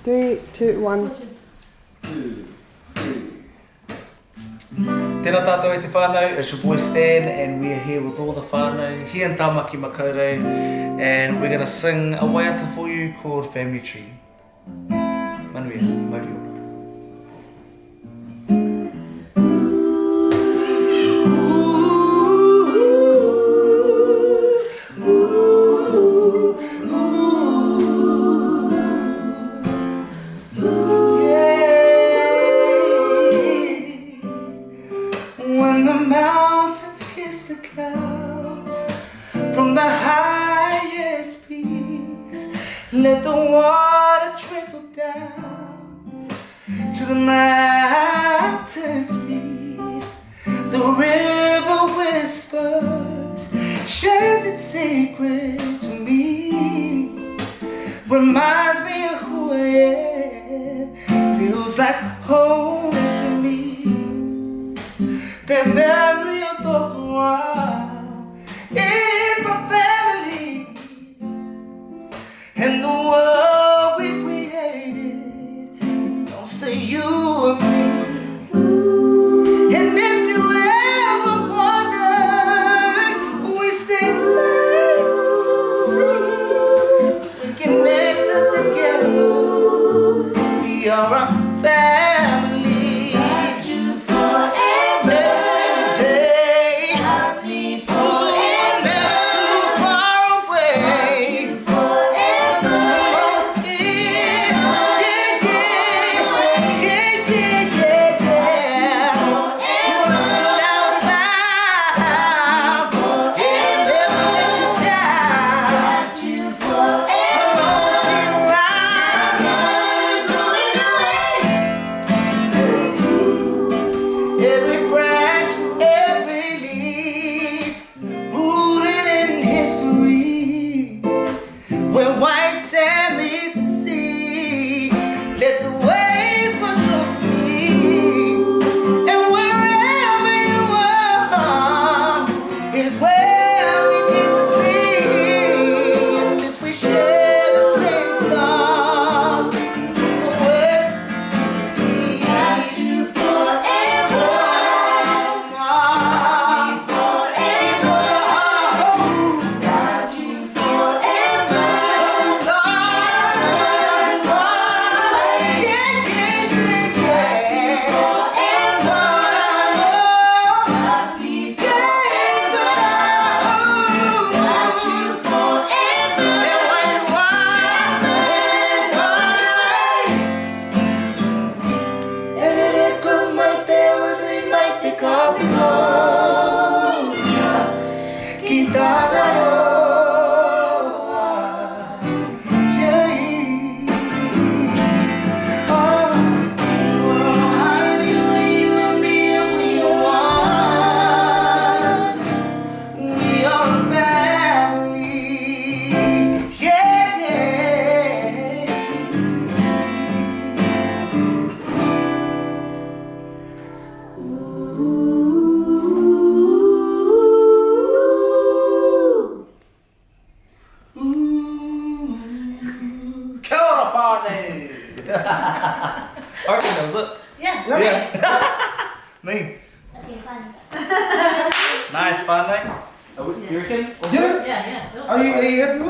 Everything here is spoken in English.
3, 2, 1. Tēnā tātou e te whānau, it's your boy Stan, and we are here with all the whānau here in Tāmaki Makaurau, and we're going to sing a waiata for you called Family Tree. Manuia, Mauri ora. When the mountains kiss the clouds from the highest peaks, let the water trickle down to the mountain's feet. The river whispers, shares its secret to me, reminds me of who I am, feels like home to me. The memory of ŌTAUTAHI, it is my family, and the world we created, don't say you and me. And if you ever wondered, we stay faithful to the sea. We can exist together, we are a family. Where white sand meets the sea, let the waves control me. And wherever you are is where we need to be. And if we share the same stars, the west to the east, got you forever. Got you forever. I reckon that was it. Yeah. Me. Okay, fine. Nice, whānau. You reckon? Yeah. Yeah. Are you happy with it?